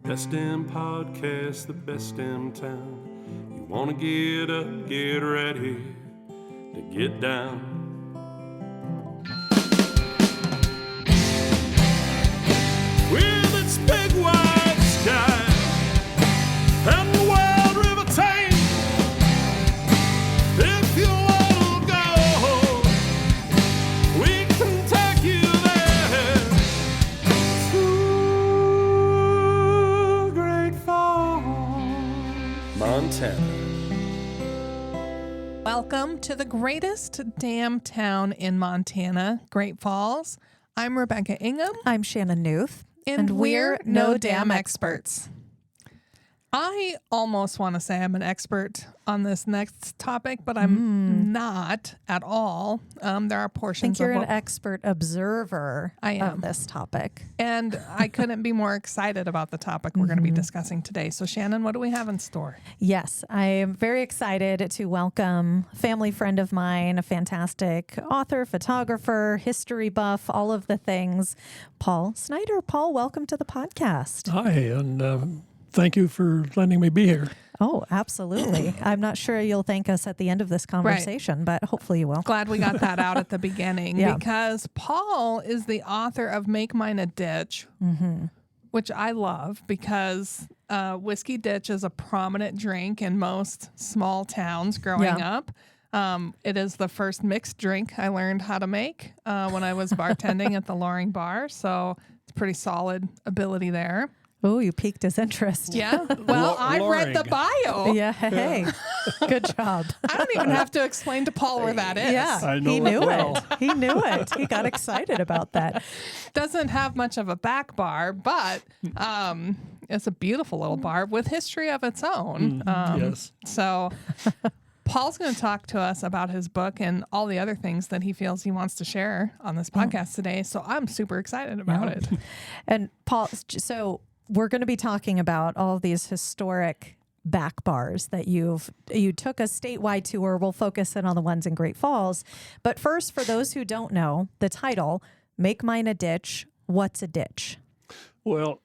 Best in podcasts, the best in town. You wanna get up, get ready to get down. With its big wide sky and the wild river Thames, if you wanna go, we can take you there through Great Falls, Montana. Welcome to the greatest damn town in Montana, Great Falls. I'm Rebecca Ingham. I'm Shannon Newth. And we're no damn experts. I almost want to say I'm an expert on this next topic, but I'm not at all. There are I portions think you're of an expert observer of this topic. and I couldn't be more excited about the topic we're going to be discussing today. So, Shannon, what do we have in store? Yes, I am very excited to welcome a family friend of mine, a fantastic author, photographer, history buff, all of the things, Paul Snyder. Paul, welcome to the podcast. Hi, and thank you for letting me be here. Oh, absolutely. I'm not sure you'll thank us at the end of this conversation, but hopefully you will. Glad we got that out at the beginning Yeah. because Paul is the author of Make Mine a Ditch, which I love because whiskey ditch is a prominent drink in most small towns growing up. It is the first mixed drink I learned how to make when I was bartending at the Loring Bar, so it's pretty solid ability there. Oh, you piqued his interest. Yeah. Well, I read the bio. Yeah. Hey, good job. I don't even have to explain to Paul where that is. Yeah, I know he it knew well. it. He knew it. He got excited about that. Doesn't have much of a back bar, but it's a beautiful little bar with history of its own. Yes. So Paul's going to talk to us about his book and all the other things that he feels he wants to share on this podcast today. So I'm super excited about it. And Paul, so we're going to be talking about all of these historic back bars that you took a statewide tour. We'll focus in on the ones in Great Falls. But first, for those who don't know, the title, Make Mine a Ditch. What's a ditch? Well,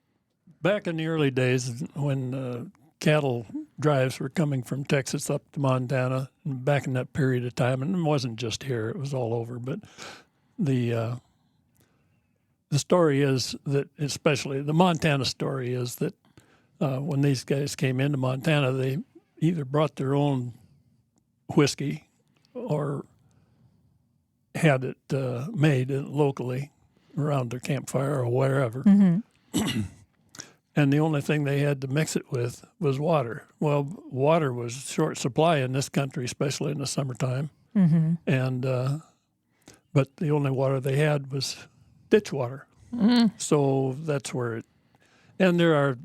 back in the early days when cattle drives were coming from Texas up to Montana, back in that period of time, and it wasn't just here, it was all over, but the story is that, especially the Montana story, is that when these guys came into Montana, they either brought their own whiskey or had it made locally around their campfire or wherever. And the only thing they had to mix it with was water. Well, water was short supply in this country, especially in the summertime. And but the only water they had was ditch water. So that's where it. And there are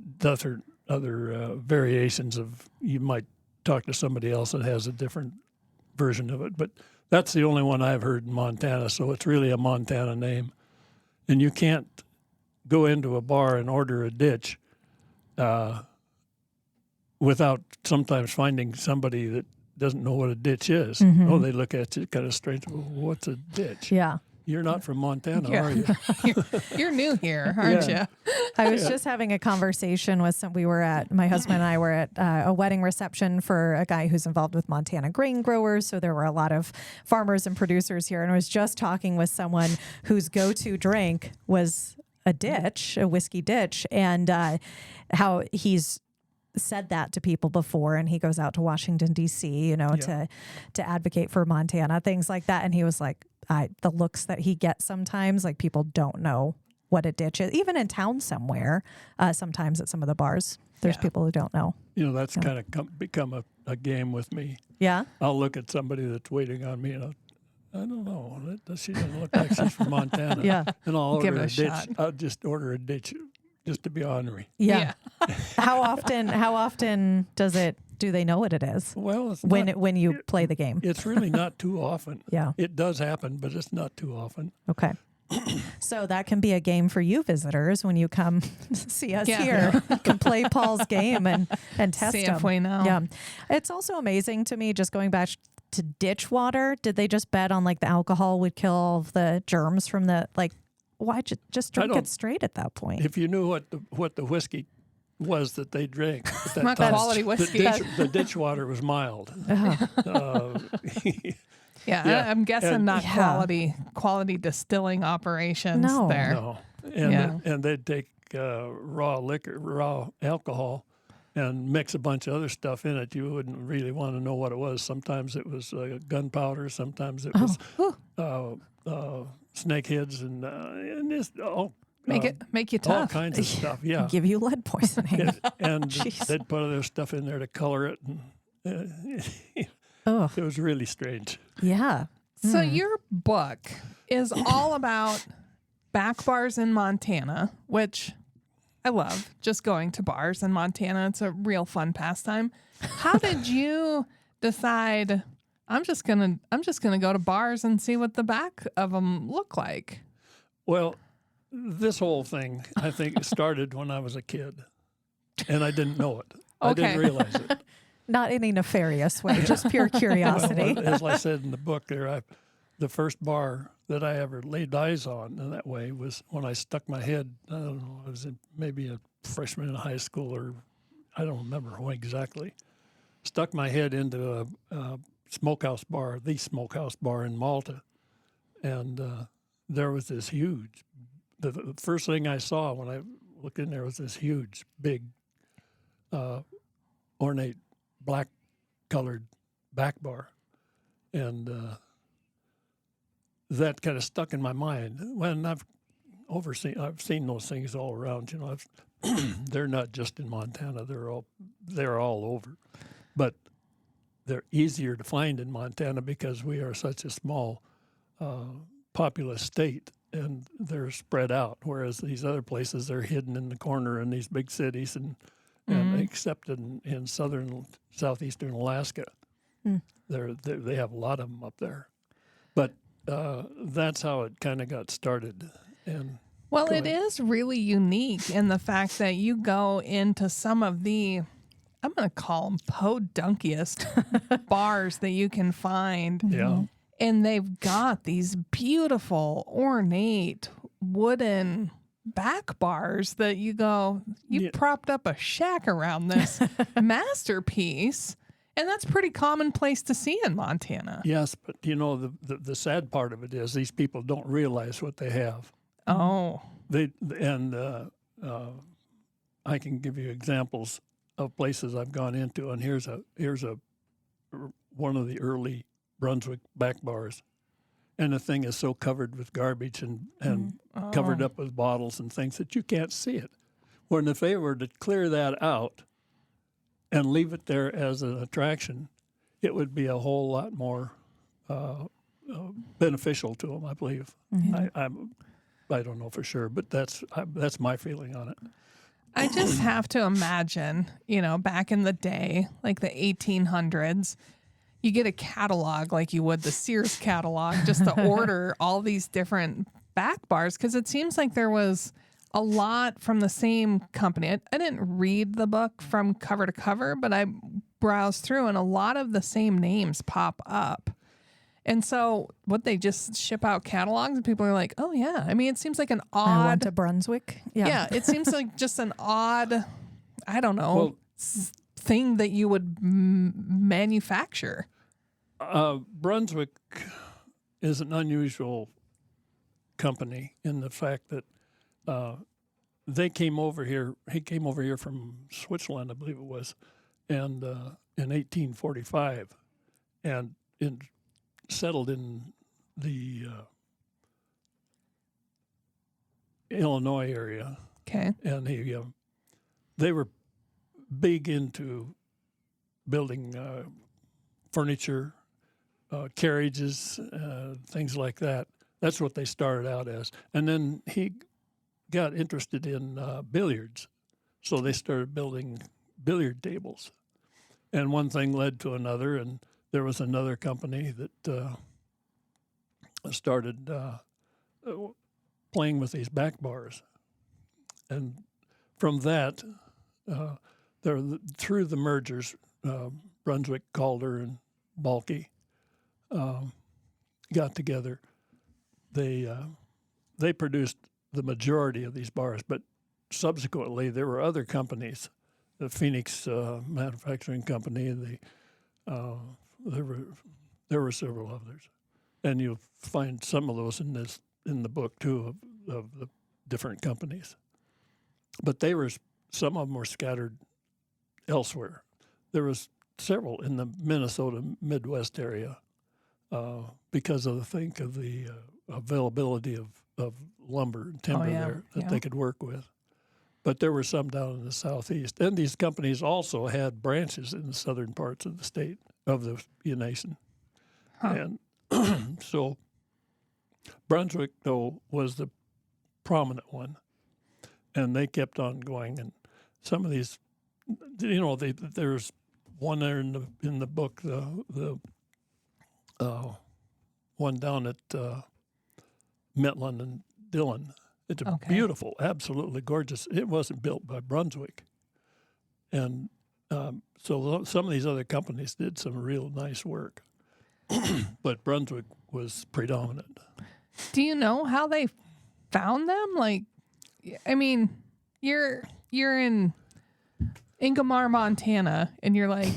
other variations of. You might talk to somebody else that has a different version of it, but that's the only one I've heard in Montana. So it's really a Montana name, and you can't go into a bar and order a ditch without sometimes finding somebody that doesn't know what a ditch is. Oh, they look at you kind of strange. Well, what's a ditch? Yeah. You're not from Montana, are you? You're new here, aren't you? I was just having a conversation with my husband and I were at a wedding reception for a guy who's involved with Montana grain growers. So there were a lot of farmers and producers here. And I was just talking with someone whose go-to drink was a ditch, a whiskey ditch, and how he's said that to people before, and he goes out to Washington, D.C., to advocate for Montana, things like that. And he was like, the looks that he gets sometimes, like people don't know what a ditch is. Even in town somewhere, sometimes at some of the bars, there's people who don't know. That's kind of become a game with me. Yeah? I'll look at somebody that's waiting on me, and I don't know. She doesn't look like she's from Montana. Yeah. And I'll Give order it a a ditch. shot. I'll just order a ditch just to be ornery. Yeah. How often do they know what it is? Well, it's when you play the game. It's really not too often. Yeah. It does happen, but it's not too often. Okay. So that can be a game for you visitors when you come see us here. You can play Paul's game and test See him. if we know. Yeah. It's also amazing to me, just going back to ditch water. Did they just bet on like the alcohol would kill all of the germs from the, like, why just drink it straight at that point? If you knew what the whiskey was that they drank at that Not time. quality whiskey. The ditch water was mild. Yeah, I'm guessing and- not quality distilling operations No. there. No, and Yeah. and they'd take raw alcohol, and mix a bunch of other stuff in it. You wouldn't really want to know what it was. Sometimes it was gunpowder. Sometimes it was snake heads, and just Make you all tough. kinds of stuff. Yeah, Give you lead poisoning. and Jeez. they'd put other stuff in there to color it, and Oh, it was really strange. yeah. So your book is all about back bars in Montana, which I love. Just going to bars in Montana, it's a real fun pastime. How did you decide? I'm just gonna go to bars and see what the back of them look like. Well, this whole thing, I think, started when I was a kid, and I didn't know it. I Okay. didn't realize it. Not in a nefarious way, just pure curiosity. Well, as I said in the book there, the first bar that I ever laid eyes on in that way was when I stuck my head, I don't know, I was maybe a freshman in high school, or I don't remember when exactly, stuck my head into a smokehouse bar, the smokehouse bar in Malta. And there was this huge, the first thing I saw when I looked in there was this huge, big, ornate, black-colored back bar. And that kind of stuck in my mind. When I've seen those things all around. You know, they're not just in Montana. They're all over, but they're easier to find in Montana because we are such a small, populous state, and they're spread out. Whereas these other places, they're hidden in the corner in these big cities, and except in southeastern Alaska, they have a lot of them up there. But that's how it kind of got started. And Well, it is really unique in the fact that you go into some of the, I'm going to call them podunkiest bars that you can find. yeah, And they've got these beautiful, ornate, wooden back bars that you go, you propped up a shack around this masterpiece. And that's pretty commonplace to see in Montana. yes, but you know the sad part of it is these people don't realize what they have. Oh, I can give you examples of places I've gone into, and here's one of the early Brunswick back bars, and the thing is so covered with garbage and covered up with bottles and things that you can't see it. When if they were to clear that out and leave it there as an attraction, it would be a whole lot more beneficial to them, I believe. I don't know for sure, but that's my feeling on it. I just have to imagine, back in the day, like the 1800s, you get a catalog like you would the Sears catalog just to order all these different back bars, because it seems like there was a lot from the same company. I didn't read the book from cover to cover, but I browsed through and a lot of the same names pop up. And so what, they just ship out catalogs and people are like, oh yeah. I mean, it seems like an I went odd, to Brunswick. yeah, it seems like just an odd, I don't know, thing that you would manufacture. Brunswick is an unusual company in the fact that they came over here. He came over here from Switzerland, I believe it was, and in 1845, and settled in the Illinois area. Okay. And they were big into building furniture, carriages, things like that. That's what they started out as. And then he got interested in billiards, so they started building billiard tables. And one thing led to another, and there was another company that started playing with these back bars. And from that, through the mergers, Brunswick, Calder, and Balke got together. They produced the majority of these bars, but subsequently, there were other companies, the Phoenix Manufacturing Company, there were several others. And you'll find some of those in the book, too, of the different companies. But some of them were scattered elsewhere. There was several in the Minnesota Midwest area because of the availability of lumber and timber there that they could work with. But there were some down in the southeast. And these companies also had branches in the southern parts of the state, of the nation. And so Brunswick, though, was the prominent one. And they kept on going. And some of these, there's one there in the book, the one down at Metland and Dillon. It's a beautiful, absolutely gorgeous. It wasn't built by Brunswick. And so some of these other companies did some real nice work. But Brunswick was predominant. Do you know how they found them? Like, I mean, you're in Ingomar, Montana, and you're like,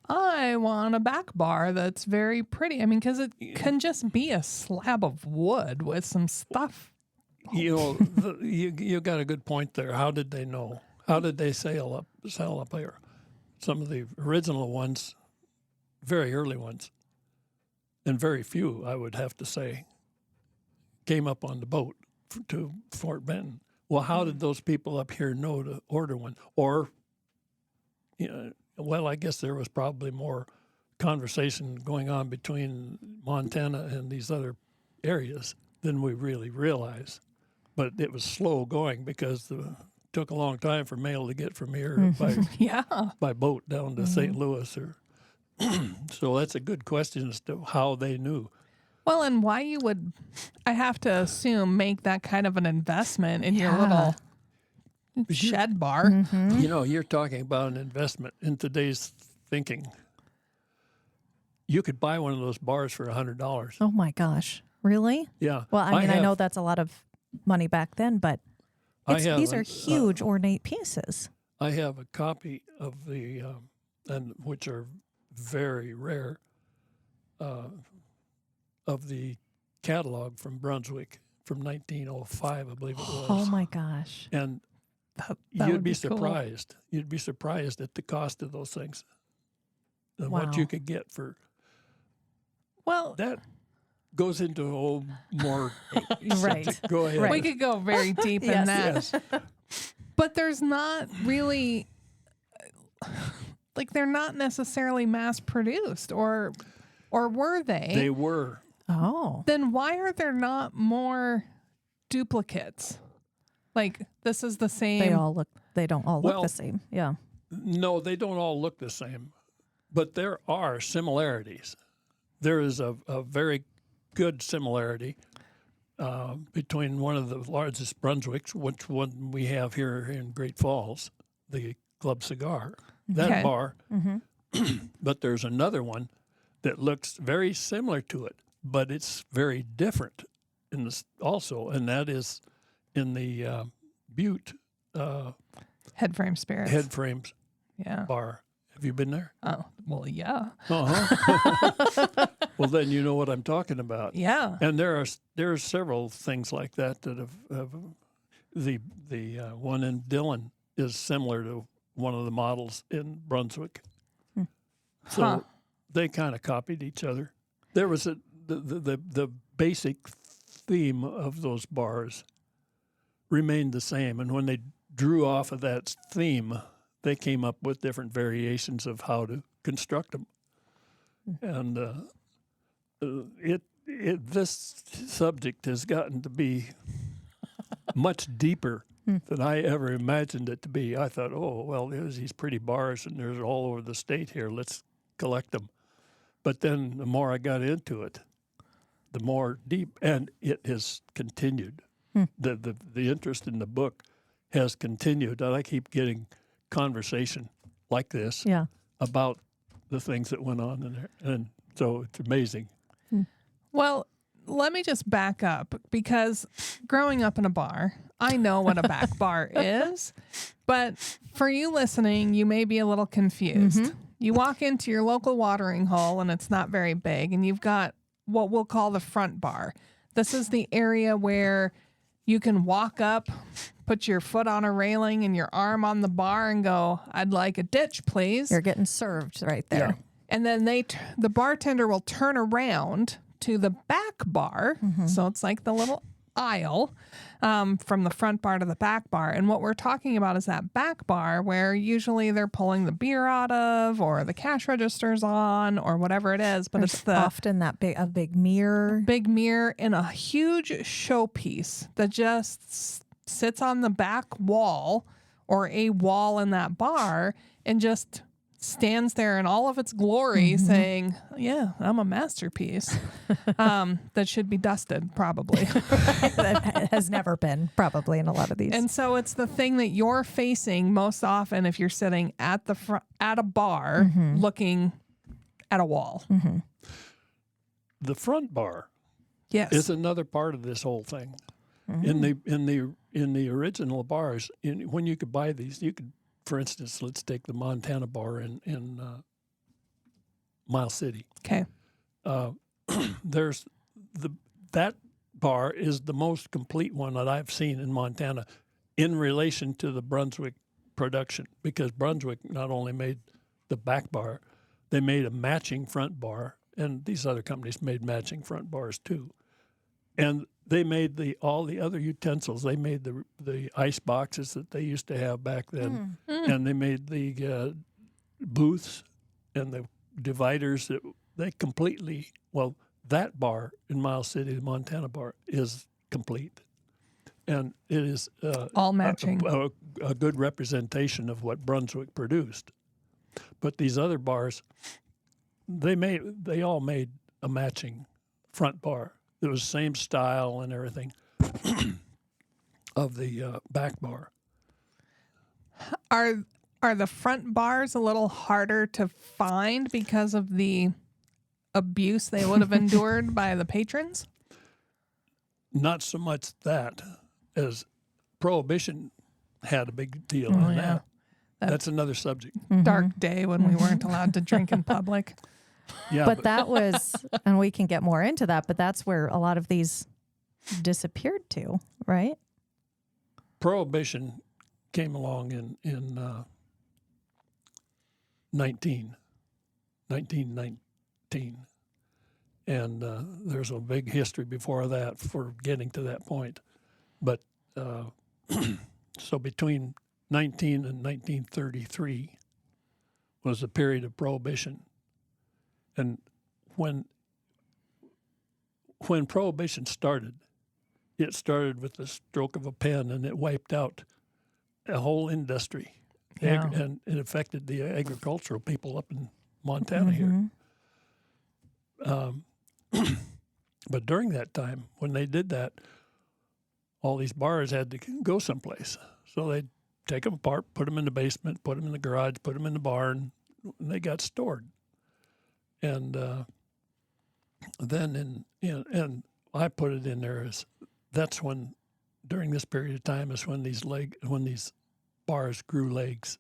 I want a back bar that's very pretty. I mean, because it can just be a slab of wood with some stuff. You got a good point there. How did they know? How did they sell up there? Some of the original ones, very early ones, and very few, I would have to say, came up on the boat to Fort Benton. Well, how did those people up here know to order one? Or, well, I guess there was probably more conversation going on between Montana and these other areas than we really realized. But it was slow going because it took a long time for mail to get from here by boat down to St. Louis. So that's a good question as to how they knew. Well, and why you would, I have to assume, make that kind of an investment in your little shed bar. Mm-hmm. You're talking about an investment in today's thinking. You could buy one of those bars for $100. Oh, my gosh. Really? Yeah. Well, I know that's a lot of money back then, but these are huge, ornate pieces. I have a copy of the, and which are very rare, of the catalog from Brunswick from 1905, I believe it was. Oh, my gosh. And That you'd would be cool. surprised. You'd be surprised at the cost of those things and Wow. what you could get for. Well, That goes into a whole more Right. subject. Go ahead. Right. we could go very deep in Yes. that. Yes. But there's not really, like, they're not necessarily mass produced, or were they? They were. Oh. Then why are there not more duplicates? Like, this is the same. They don't all look Well, the same. Yeah. No, they don't all look the same, but there are similarities. There is a very good similarity between one of the largest Brunswicks, which one we have here in Great Falls, the Club Cigar, that Okay. bar. But there's another one that looks very similar to it, but it's very different in this also, and that is in the Butte Head frame spirits. Head Frames Yeah. bar. Have you been there? Oh, well, yeah. Uh-huh. Well, then you know what I'm talking about. Yeah. And there are several things like that have the one in Dillon is similar to one of the models in Brunswick. So Huh. they kind of copied each other. There was the basic theme of those bars remained the same, and when they drew off of that theme, they came up with different variations of how to construct them. And this subject has gotten to be much deeper than I ever imagined it to be. I thought, oh, well, there's these pretty bars, and there's all over the state here. Let's collect them. But then the more I got into it, the more deep, and it has continued. The interest in the book has continued, and I keep getting conversation like this about the things that went on in there, and so it's amazing. Well, let me just back up, because growing up in a bar, I know what a back bar is, but for you listening, you may be a little confused. You walk into your local watering hole and it's not very big, and you've got what we'll call the front bar. This is the area where you can walk up, put your foot on a railing and your arm on the bar and go, "I'd like a ditch, please." You're getting served right there. Yeah. And then the bartender will turn around to the back bar. So it's like the little aisle from the front bar to the back bar. And what we're talking about is that back bar where usually they're pulling the beer out of, or the cash register's on, or whatever it is. But There's it's the often that big mirror. big mirror and a huge showpiece that just sits on the back wall or a wall in that bar and just stands there in all of its glory saying, "Yeah, I'm a masterpiece." That should be dusted, probably. That has never been, probably, in a lot of these. And so it's the thing that you're facing most often if you're sitting at the front at a bar looking at a wall. The front bar Yes. is another part of this whole thing. In the original bars, when you could buy these, you could, for instance, let's take the Montana bar in Miles City. Okay. There's that bar is the most complete one that I've seen in Montana in relation to the Brunswick production, because Brunswick not only made the back bar, they made a matching front bar, and these other companies made matching front bars too. And they made all the other utensils. They made the ice boxes that they used to have back then, and they made the booths and the dividers. That they completely, well, that bar in Miles City, the Montana bar, is complete, and it is All matching. a good representation of what Brunswick produced. But these other bars, they all made a matching front bar. It was the same style and everything of the back bar. Are the front bars a little harder to find because of the abuse they would have endured by the patrons? Not so much that as Prohibition had a big deal on yeah. that. That's another subject. Dark day when we weren't allowed to drink in public. Yeah, but that was, and we can get more into that, but that's where a lot of these disappeared to, right? Prohibition came along in 1919. And there's a big history before that for getting to that point. But so between 19 and 1933 was a period of Prohibition. And when Prohibition started, it started with the stroke of a pen, and it wiped out a whole industry. Yeah. And it affected the agricultural people up in Montana here. But during that time, when they did that, all these bars had to go someplace. So they'd take them apart, put them in the basement, put them in the garage, put them in the barn, and they got stored. And then and I put it in there as that's when, during this period of time, is when these bars grew legs,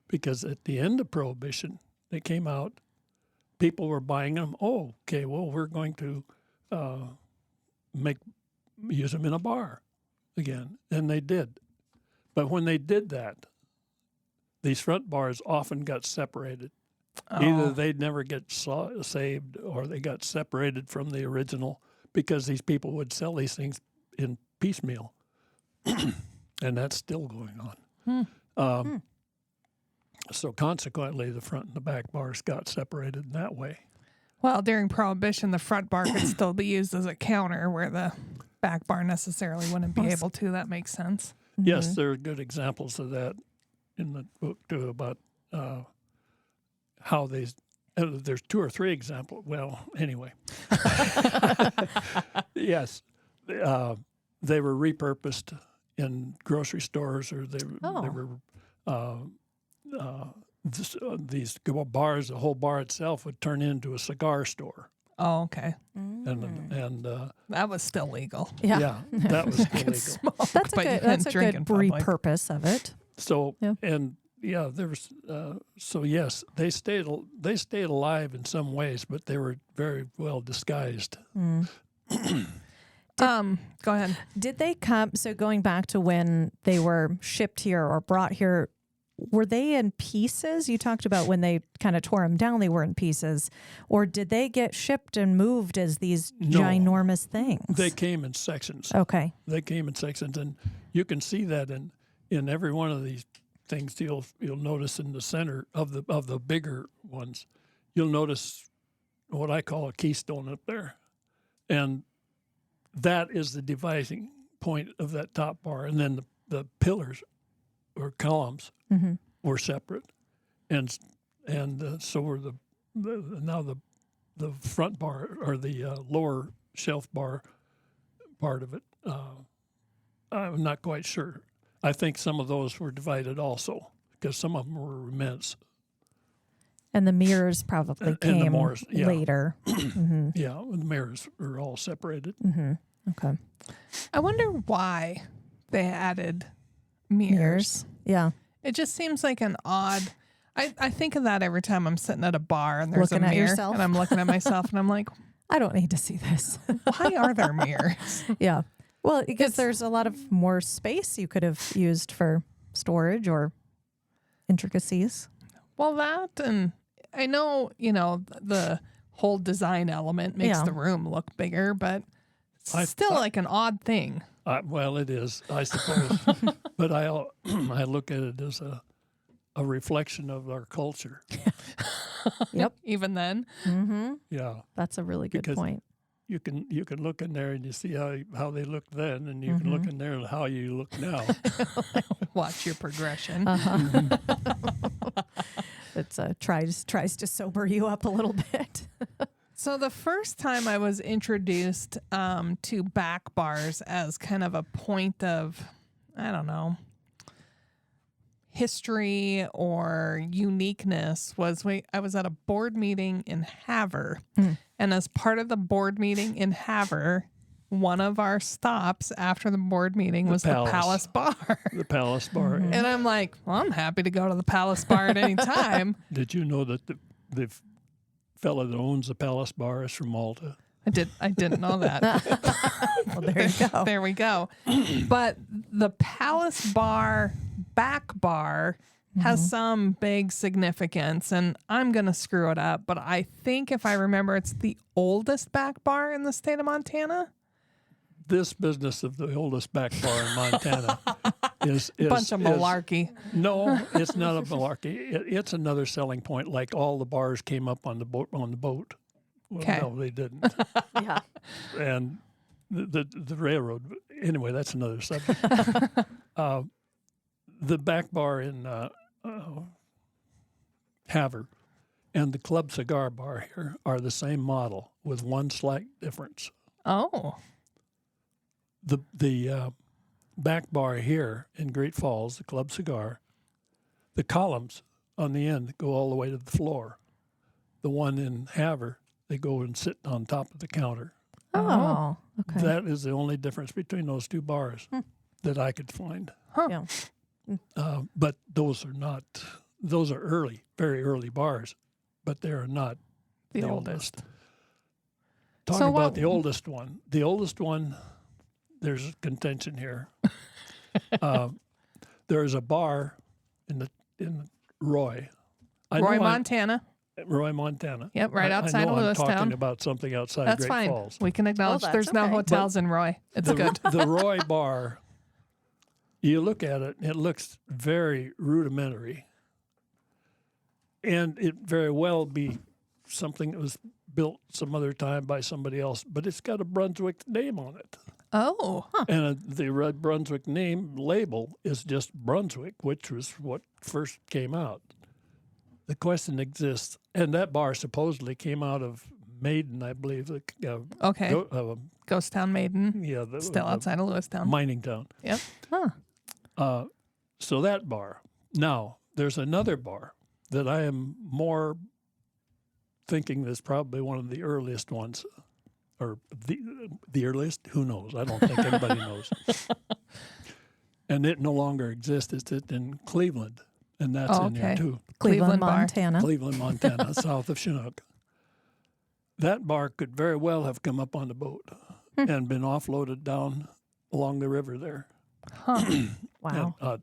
because at the end of Prohibition, they came out. People were buying them. Oh, okay. Well, we're going to use them in a bar again, and they did. But when they did that, these front bars often got separated. Either they'd never get saved, or they got separated from the original, because these people would sell these things in piecemeal, and that's still going on. So consequently, the front and the back bars got separated in that way. Well, during Prohibition, the front bar could still be used as a counter where the back bar necessarily wouldn't be able to. That makes sense. Yes, there are good examples of that in the book too, about how there's 2 or 3 examples. Well, anyway, yes, they were repurposed in grocery stores, or they were these bars. The whole bar itself would turn into a cigar store. Oh, okay. and That was still legal. Yeah. that was illegal. Smoke, That's but you that's a couldn't drink good in public. repurpose of it. So Yeah. and yeah, there was so yes, they stayed alive in some ways, but they were very well disguised. Go ahead. Did they come? So going back to when they were shipped here or brought here, were they in pieces? You talked about when they kind of tore them down, they were in pieces. Or did they get shipped and moved as these No. ginormous things? They came in sections. Okay. They came in sections, and you can see that in every one of these things. You'll notice in the center of the bigger ones, you'll notice what I call a keystone up there, and that is the dividing point of that top bar. And then the pillars or columns were separate, and so were the front bar or the lower shelf bar part of it. I'm not quite sure. I think some of those were divided also because some of them were immense. And the mirrors probably And the came mirrors, yeah. later. Yeah, the mirrors are all separated. Okay. I wonder why they added mirrors. Yeah. It just seems like an odd. I think of that every time I'm sitting at a bar and there's Looking a at mirror yourself? and I'm looking at myself and I'm like, I don't need to see this. why are there mirrors? Yeah. Well, because there's a lot of more space you could have used for storage or intricacies. Well, that and I know, the whole design element makes Yeah. the room look bigger, but it's I- still like an odd thing. Well, it is, I suppose, but I look at it as a reflection of our culture. Yep. Even then, Yeah. That's a really good Because- point. You can look in there and you see how they looked then, and you can look in there and how you look now. watch your progression. It's tries to sober you up a little bit. So the first time I was introduced to back bars as kind of a point of, I don't know, history or uniqueness was I was at a board meeting in Havre. And as part of the board meeting in Havre, one of our stops after the board meeting was the Palace Bar. The Palace Bar. And I'm like, well, I'm happy to go to the Palace Bar at any time. Did you know that the fellow that owns the Palace Bar is from Malta? I didn't know that. Well, there you go. There we go. But the Palace Bar back bar has some big significance, and I'm going to screw it up, but I think if I remember, it's the oldest back bar in the state of Montana. This business of the oldest back bar in Montana is Bunch of malarkey. No, it's not a malarkey. It's another selling point. Like all the bars came up on the boat. Well, Okay. no, they didn't. Yeah. And the railroad. Anyway, that's another subject. The back bar in Havre and the Club Cigar Bar here are the same model with one slight difference. Oh, The back bar here in Great Falls, the Club Cigar, the columns on the end go all the way to the floor. The one in Havre, they go and sit on top of the counter. Oh, okay. That is the only difference between those two bars that I could find. Yeah. But those are early, very early bars, but they are not the oldest. Talking So about what- the oldest one, there's contention here. There is a bar in Roy. Roy, Montana. Roy, Montana. Yep, right outside I know of I'm talking Lewistown. about something outside That's Great fine. Falls. We can acknowledge that's there's no okay. hotels in Roy. It's good. The Roy bar, you look at it, it looks very rudimentary. And it very well be something that was built some other time by somebody else, but it's got a Brunswick name on it. Oh, And the Red Brunswick name label is just Brunswick, which was what first came out. The question exists, and that bar supposedly came out of Maiden, I believe. okay. Ghost Town Maiden. Yeah, Still outside of Lewistown. mining town. Yep. So that bar. Now, there's another bar that I am more thinking is probably one of the earliest ones. or the earliest. Who knows? I don't think anybody knows. And it no longer exists. It's in Cleveland, and that's in there too. Cleveland, Bar. Montana. Cleveland, Montana, south of Chinook. That bar could very well have come up on the boat and been offloaded down along the river there. Wow. At,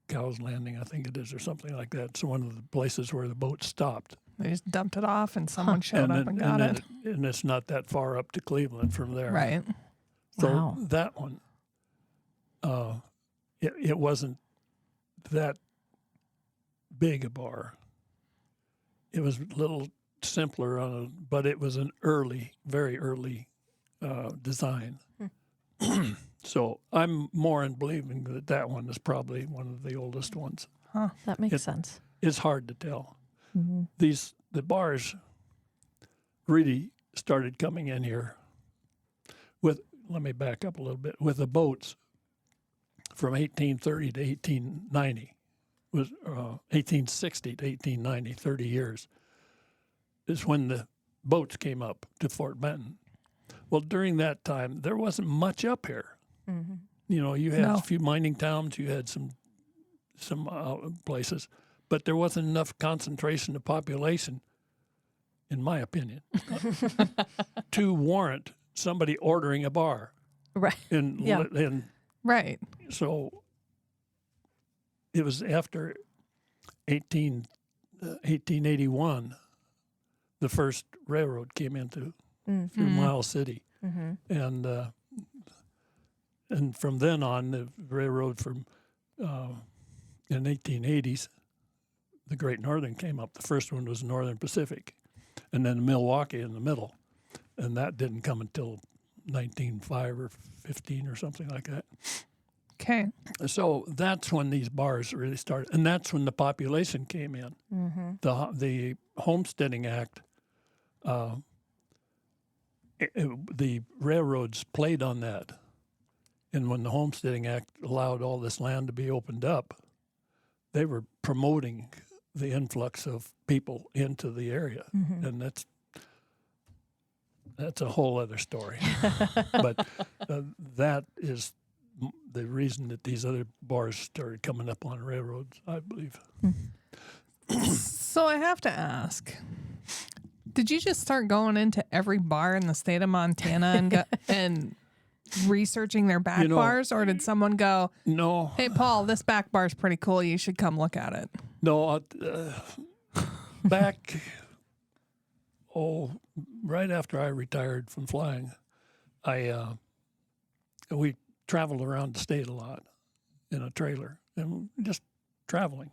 Cow's Landing, I think it is, or something like that. It's one of the places where the boat stopped. They just dumped it off, and someone showed up and got it. And it's not that far up to Cleveland from there. Right. So Wow. that one, it wasn't that big a bar. It was a little simpler, but it was an very early design. So I'm more in believing that one is probably one of the oldest ones. That makes sense. It's hard to tell. The bars really started coming in here with, let me back up a little bit, with the boats from 1830 to 1890, was 1860 to 1890, 30 years, is when the boats came up to Fort Benton. Well, during that time, there wasn't much up here. You know, you had a few mining towns, you had some places, but there wasn't enough concentration of population, in my opinion, to warrant somebody ordering a bar. Right. And Right. so it was after 1881, the first railroad came into through Miles City, and from then on, the railroad from in the 1880s, the Great Northern came up. The first one was Northern Pacific, and then Milwaukee in the middle, and that didn't come until 1905 or 15 or something like that. Okay. So that's when these bars really started, and that's when the population came in. The Homesteading Act, the railroads played on that. And when the Homesteading Act allowed all this land to be opened up, they were promoting the influx of people into the area. And that's a whole other story. But that is the reason that these other bars started coming up on railroads, I believe. So I have to ask, did you just start going into every bar in the state of Montana and researching their back bars, or did someone go, no, hey, Paul, this back bar's pretty cool, you should come look at it? No, back, right after I retired from flying, we traveled around the state a lot in a trailer and just traveling.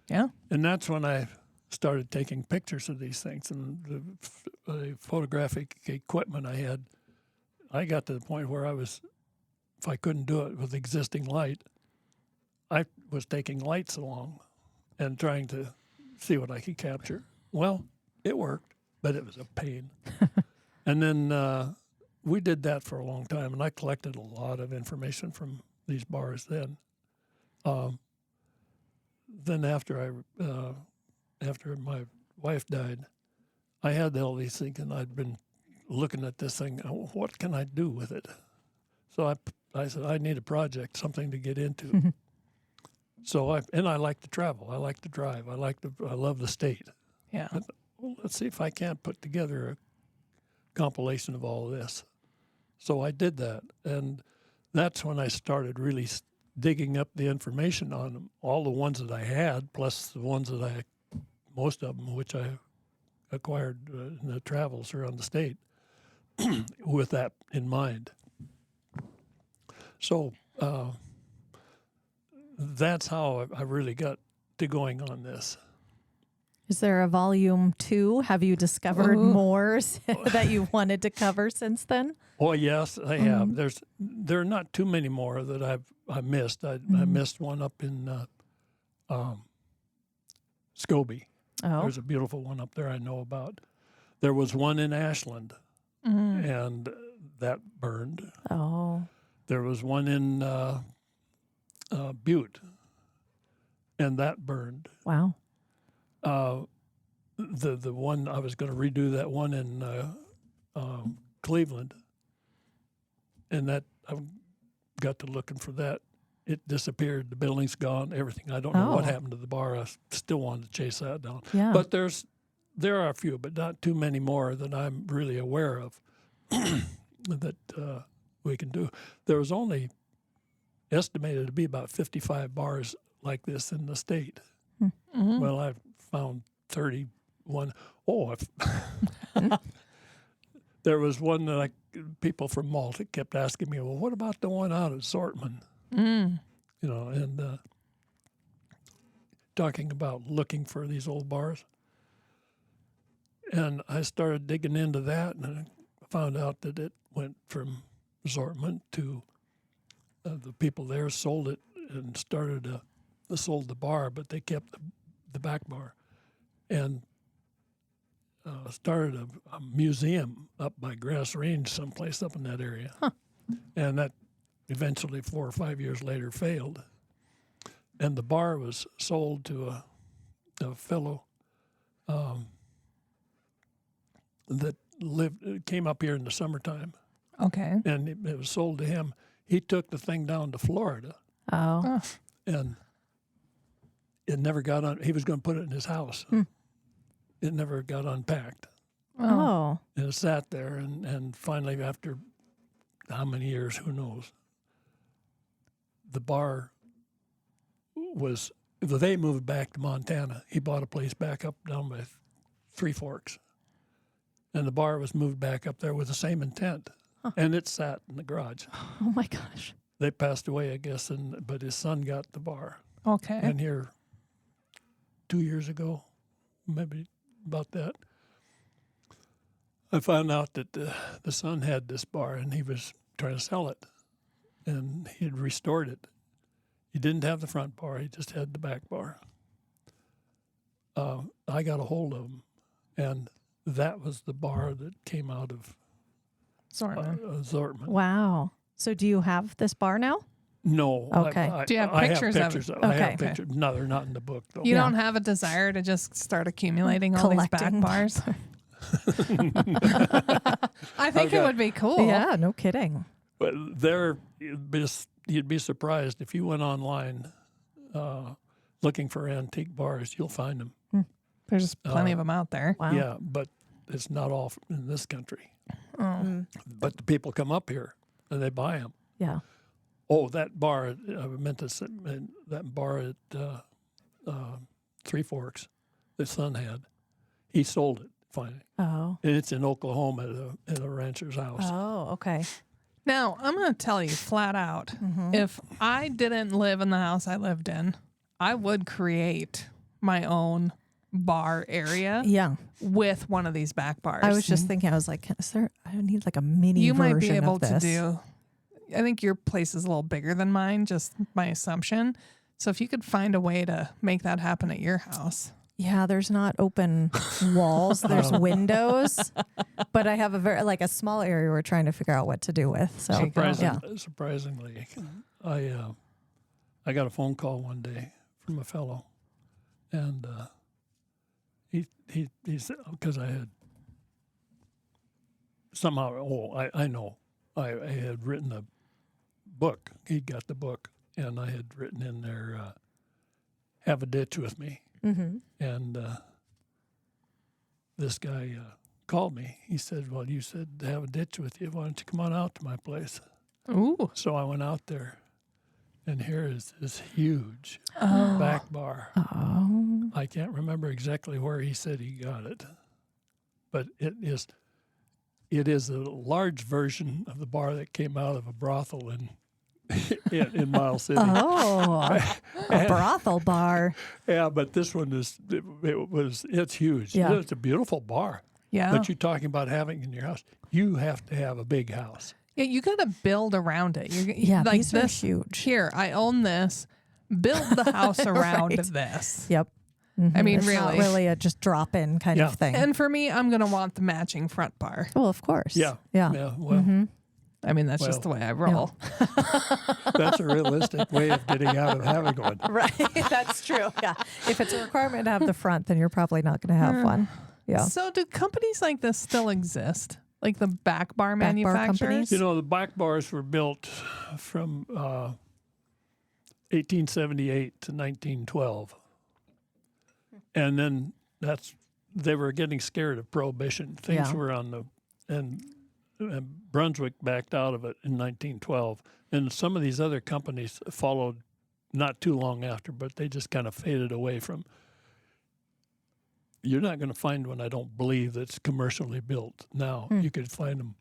Yeah. And that's when I started taking pictures of these things, and the photographic equipment I had, I got to the point where if I couldn't do it with existing light, I was taking lights along and trying to see what I could capture. Well, it worked, but it was a pain. And then we did that for a long time, and I collected a lot of information from these bars then. Then after my wife died, I had all these things, and I'd been looking at this thing. What can I do with it? So I said, I need a project, something to get into. So I like to travel. I like to drive. I love the state. Yeah. Well, let's see if I can't put together a compilation of all this. So I did that, and that's when I started really digging up the information on them, all the ones that I had, plus the ones that most of them, which I acquired in the travels around the state, with that in mind. So that's how I really got to going on this. Is there a volume 2? Have you discovered more that you wanted to cover since then? Oh yes, I have. There are not too many more that I missed. I missed one up in Scobie. Oh. There's a beautiful one up there I know about. There was one in Ashland, and that burned. Oh. There was one in Butte, and that burned. Wow. The one I was going to redo that one in Cleveland, and that I got to looking for that. It disappeared. The building's gone. Everything. I don't know what happened to the bar. I still wanted to chase that down. Yeah. But there are a few, but not too many more that I'm really aware of that we can do. There was only estimated to be about 55 bars like this in the state. Mm-hmm. Well, I've found 31. Oh, there was one that people from Malta kept asking me, well, what about the one out at Zortman? Mm. You know, and talking about looking for these old bars. And I started digging into that, and I found out that it went from Zortman to the people there sold it and sold the bar, but they kept the back bar, and started a museum up by Grass Range, someplace up in that area. Huh. And that eventually 4 or 5 years later failed. And the bar was sold to a fellow that came up here in the summertime, Okay. and it was sold to him. He took the thing down to Florida, Oh. and it never got on. He was going to put it in his house. It never got unpacked, Oh. and it sat there. And finally, after how many years, who knows, the bar they moved back to Montana. He bought a place back up down by Three Forks, and the bar was moved back up there with the same intent, and it sat in the garage. Oh my gosh. They passed away, I guess, but his son got the bar. Okay. And here 2 years ago, maybe about that, I found out that the son had this bar and he was trying to sell it, and he had restored it. He didn't have the front bar, he just had the back bar. I got a hold of him, and that was the bar that came out of Zortman. Wow. So do you have this bar now? No. Okay. Do you have pictures of it? I Okay. have pictures. No, they're not in the book, though. You don't have a desire to just start accumulating all these back Collecting. bars? I think it would be cool. Yeah, no kidding. But you'd be surprised if you went online looking for antique bars, you'll find them. There's plenty of them out there. Wow. Yeah, but it's not all in this country. Oh. But the people come up here and they buy them. Yeah. Oh, that bar! I meant to say that bar at Three Forks, the son had. He sold it finally, Oh. and it's in Oklahoma at a rancher's house. Oh, okay. Now, I'm going to tell you flat out, if I didn't live in the house I lived in, I would create my own bar area Yeah. with one of these back bars. I was just thinking, I was like, I need like a mini You version might be able of to this. do, I think your place is a little bigger than mine, just my assumption. So if you could find a way to make that happen at your house. Yeah, there's not open walls. There's windows, but I have a small area we're trying to figure out what to do with. So Surprisingly, I got a phone call one day from a fellow, and he said, because I had somehow I know I had written a book. He'd got the book, and I had written in there, "Have a ditch with me." Mm-hmm. And this guy called me. He said, "Well, you said to have a ditch with you. Why don't you come on out to my place?" Ooh. So I went out there, and here is this huge back bar. Oh. I can't remember exactly where he said he got it, but it is a large version of the bar that came out of a brothel in Miles City. Oh, a brothel bar. Yeah, but this one it's huge. Yeah. It's a beautiful bar. Yeah. But you're talking about having in your house. You have to have a big house. Yeah, you got to build around it. Yeah, like these are this. huge. Here, I own this. Build the house around Right. this. Yep. I mean, It's not really. really a just drop in kind of thing. And for me, I'm going to want the matching front bar. well, of course. Yeah. Yeah. Yeah. Well, I mean, that's just the way I roll. that's a realistic way of getting out of having one. Right. That's true. Yeah. If it's a requirement to have the front, then you're probably not going to have one. Yeah. So do companies like this still exist? Like the back bar manufacturers? companies? You know, the back bars were built from 1878 to 1912. And then they were getting scared of prohibition. Things Yeah. were and Brunswick backed out of it in 1912. And some of these other companies followed not too long after, but they just kind of faded away from. You're not going to find one, I don't believe, that's commercially built now. You could find them,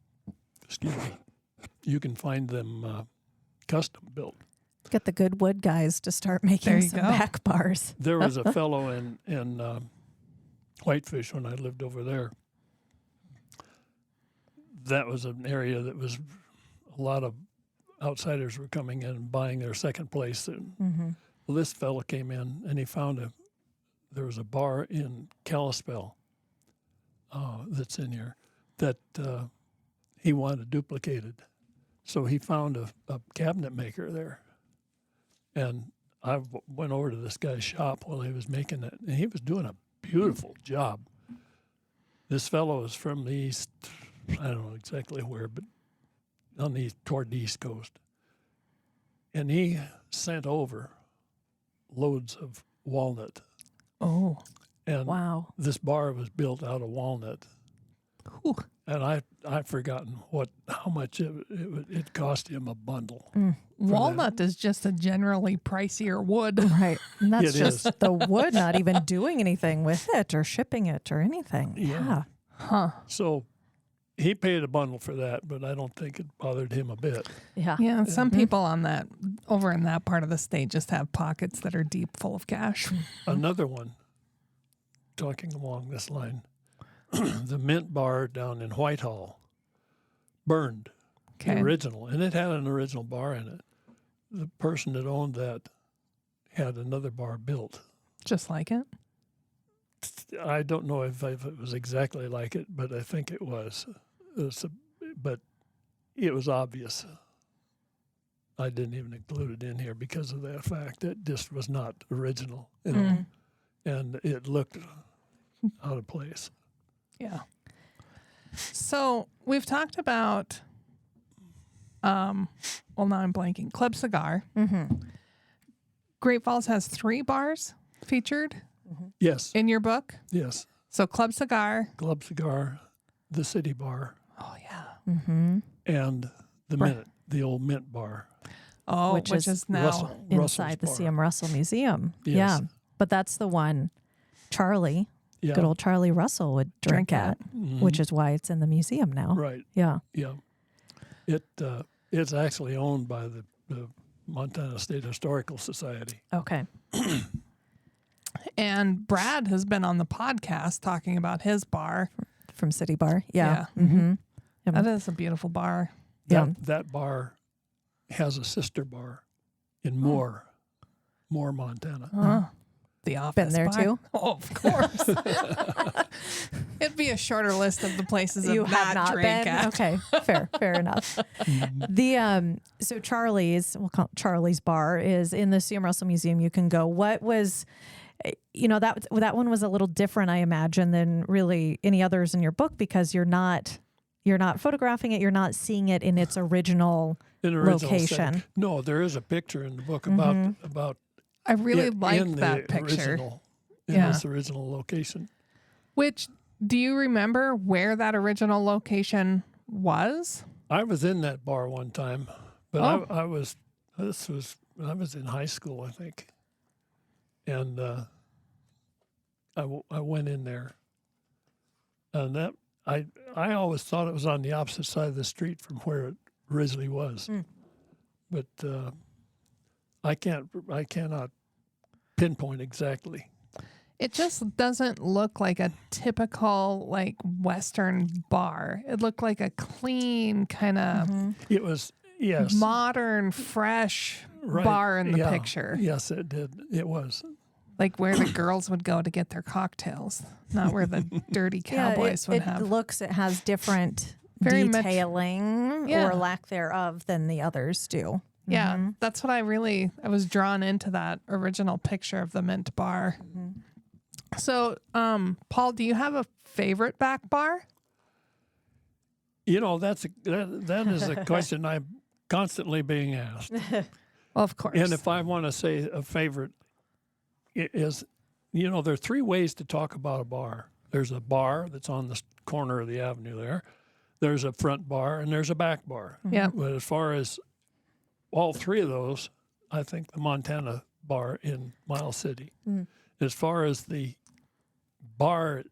you can find them custom built. Get the good wood guys to start There making you some go. back bars. There was a fellow in Whitefish when I lived over there. That was an area that was a lot of outsiders were coming in and buying their second place. And well, this fellow came in and he found there was a bar in Kalispell that's in here that he wanted duplicated. So he found a cabinet maker there. And I went over to this guy's shop while he was making it, and he was doing a beautiful job. This fellow is from the east, I don't know exactly where, but toward the East Coast. And he sent over loads of walnut. Oh, And Wow. this bar was built out of walnut. Ooh. And I've forgotten how much it cost him a bundle. Walnut is just a generally pricier wood. Right. And that's It just is. the wood, not even doing anything with it or shipping it or anything. Yeah. Huh. So he paid a bundle for that, but I don't think it bothered him a bit. Yeah. Yeah, some people over in that part of the state just have pockets that are deep full of cash. Another one, talking along this line, the Mint Bar down in Whitehall burned, the Okay. original, and it had an original bar in it. The person that owned that had another bar built. Just like it. I don't know if it was exactly like it, but I think it was. But it was obvious. I didn't even include it in here because of that fact. It just was not original, you know, and it looked out of place. Yeah. So we've talked about, well, now I'm blanking. Club Cigar. Great Falls has 3 bars featured Yes, in your book. yes. So Club Cigar. Club Cigar, the City Bar, Oh yeah. and the old Mint Bar. Oh, Which which is is now. Russell's Inside the bar. C.M. Russell Museum. Yes. Yeah. But that's the one Charlie, Yeah, good old Charlie Russell would drink at, which is why it's in the museum now. right. Yeah. Yeah, it's actually owned by the Montana State Historical Society. Okay. And Brad has been on the podcast talking about his bar. From City Bar. Yeah. That is a beautiful bar. Yeah. That bar has a sister bar in Moore, Montana. The Office. Been there bar. too? Oh, of course. It'd be a shorter list of the places You of have that not drink been? at. Okay. Fair enough. So Charlie's, we'll call it Charlie's Bar, is in the C.M. Russell Museum. You can go. What was, that one was a little different, I imagine, than really any others in your book, because you're not photographing it. You're not seeing it in its original location. setting. No, there is a picture in the book about I really it liked in that the picture. in its original location. Which, do you remember where that original location was? I was in that bar one time, but Oh. I was in high school, I think, and I went in there, and that I always thought it was on the opposite side of the street from where it originally was, but I cannot pinpoint exactly. It just doesn't look like a typical Western bar. It looked like a clean kind of It was yes, modern, fresh right, bar in the yeah, picture. Yes, it did. It was. Like where the girls would go to get their cocktails, not where the dirty cowboys would have. It has different Very much- detailing Yeah. or lack therereof than the others do. Yeah, that's what I was drawn into, that original picture of the Mint Bar. So, Paul, do you have a favorite back bar? You know, that is a question I'm constantly being asked. Well, of course. And if I want to say a favorite, it is, you know, there are three ways to talk about a bar. There's a bar that's on the corner of the avenue there. There's a front bar, and there's a back bar. Yeah. But as far as all three of those, I think the Montana bar in Miles City. As far as the bar,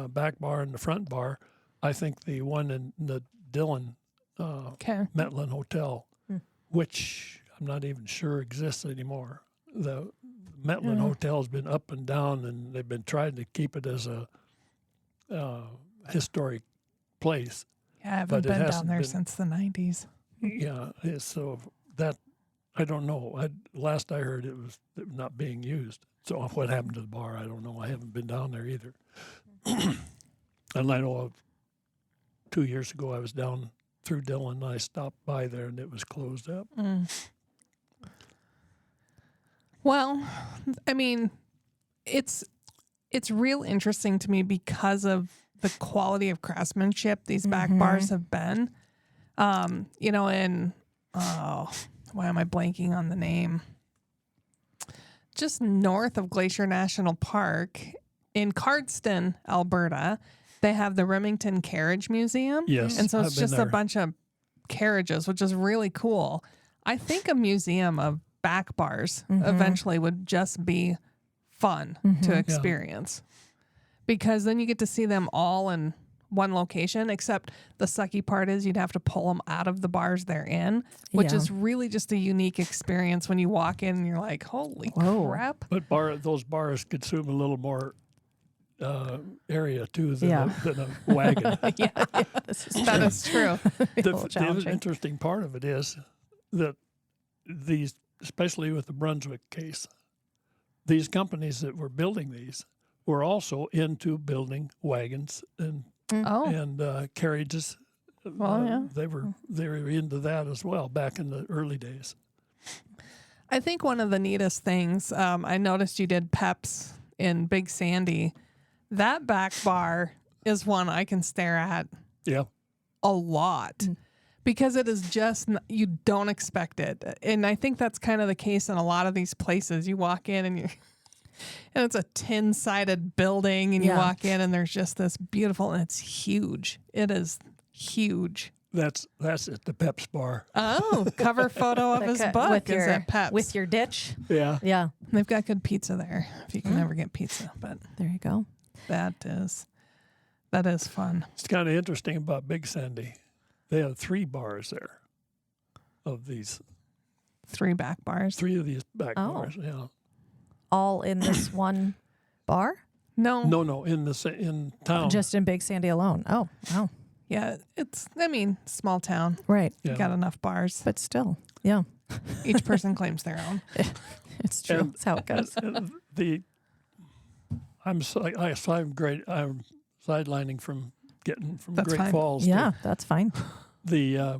back bar and the front bar, I think the one in the Dillon Metlin Hotel, which I'm not even sure exists anymore. The Metlin Hotel has been up and down, and they've been trying to keep it as a historic place. Yeah, I haven't been down there since the 90s. Yeah, so that, I don't know. Last I heard, it was not being used. So what happened to the bar, I don't know. I haven't been down there either. And I know of 2 years ago, I was down through Dillon, and I stopped by there, and it was closed up. Well, I mean, it's real interesting to me because of the quality of craftsmanship these back bars have been. You know, why am I blanking on the name? Just north of Glacier National Park in Cardston, Alberta, they have the Remington Carriage Museum. Yes, and so it's I've been just there. a bunch of carriages, which is really cool. I think a museum of back bars eventually would just be fun to experience, because then you get to see them all in one location, except the sucky part is you'd have to pull them out of the bars they're in, which is really just a unique experience when you walk in and you're like, holy crap. But those bars consume a little more area, too, than a wagon. That is true. The interesting part of it is that these, especially with the Brunswick case, these companies that were building these were also into building wagons and carriages. They were into that as well back in the early days. I think one of the neatest things, I noticed you did Peps in Big Sandy. That back bar is one I can stare at a lot because it is just, you don't expect it. And I think that's kind of the case in a lot of these places. You walk in and it's a tin-sided building, and you walk in and there's just this beautiful, and it's huge. It is huge. That's at the Peps bar. Oh, cover photo of his book is at Peps. With your ditch. Yeah. Yeah. They've got good pizza there if you can ever get pizza. But there you go. That is fun. It's kind of interesting about Big Sandy. They have 3 bars there of these. 3 back bars. 3 of these back bars, yeah. All in this one bar? No, in town. Just in Big Sandy alone. Oh, wow. Yeah, small town. Right. You got enough bars. But still, yeah. Each person claims their own. It's true. That's how it goes. I'm sidelining from getting from That's Great fine. Falls. Yeah, that's fine. The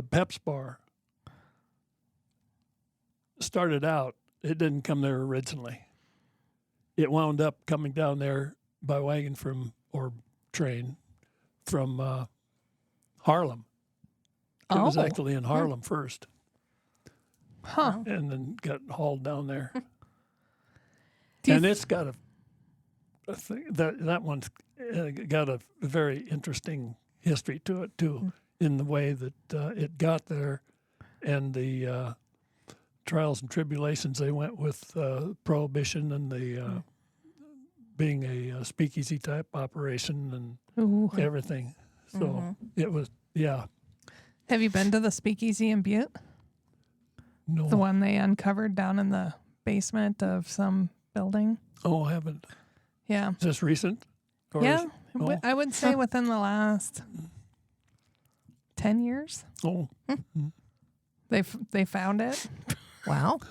Peps bar started out. It didn't come there originally. It wound up coming down there by wagon or train from Harlem. It was actually in Harlem first. Huh. And then got hauled down there. And it's got a thing, that one's got a very interesting history to it, too, in the way that it got there and the trials and tribulations they went with Prohibition and the being a speakeasy type operation and everything. So it was, Have you been to the Speakeasy in Butte? No. The one they uncovered down in the basement of some building? Oh, I haven't. Yeah. Is this recent? Or Yeah. Oh. I would say within the last 10 years. Oh. They found it. Wow.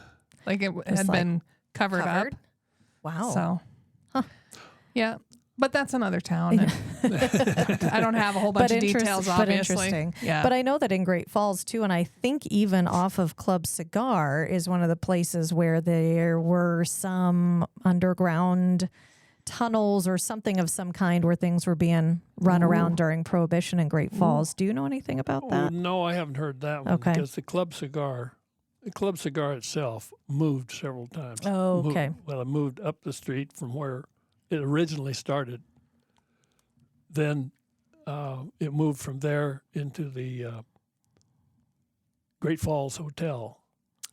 Like it had been covered up. Wow. So, yeah. But that's another town. And I don't have a whole bunch of details, obviously. But interesting. Yeah. But I know that in Great Falls, too, and I think even off of Club Cigar is one of the places where there were some underground tunnels or something of some kind where things were being run around during Prohibition in Great Falls. Do you know anything about that? No, I haven't heard that one. Okay. Because the Club Cigar itself moved several times. Oh, okay. It moved up the street from where it originally started. Then it moved from there into the Great Falls Hotel.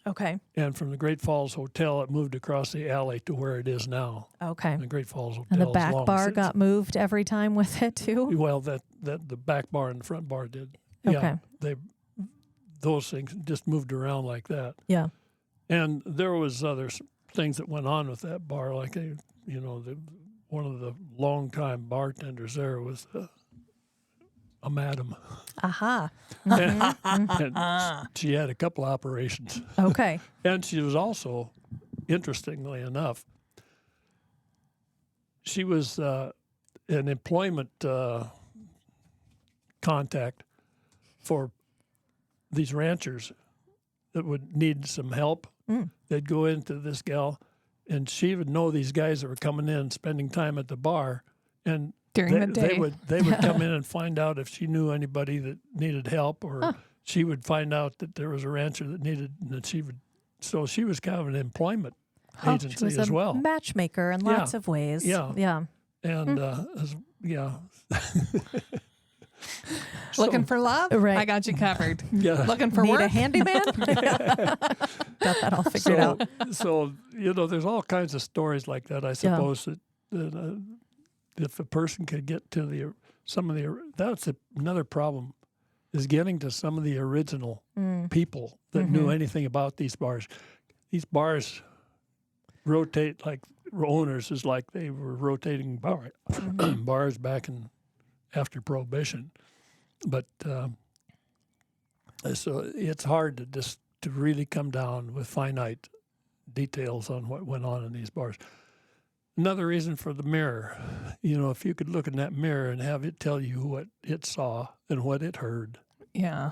Okay. And from the Great Falls Hotel, it moved across the alley to where it is now. Okay. The Great Falls Hotel. And the back bar got moved every time with it too? Well, that the back bar and the front bar did. Okay. Yeah, those things just moved around like that. Yeah. And there was other things that went on with that bar, like one of the longtime bartenders there was a madam. Aha. And she had a couple of operations. Okay. And she was also, interestingly enough, she was an employment contact for these ranchers that would need some help. They'd go into this gal, and she would know these guys that were coming in, spending time at the bar, and During the day. they would come in and find out if she knew anybody that needed help, or she would find out that there was a rancher that needed, and she would. So she was kind of an employment She agency was as a well. matchmaker in lots of ways. Yeah. Yeah. And Looking for love? Right. I got you covered. yeah. Looking for Need work? a handyman? Got that all figured out. So there's all kinds of stories like that. I suppose that if a person could get to that's another problem, is getting to some of the original people that knew anything about these bars. These bars rotate like owners is like they were rotating bars back in after Prohibition, but so it's hard to really come down with finite details on what went on in these bars. Another reason for the mirror, if you could look in that mirror and have it tell you what it saw and what it heard Yeah.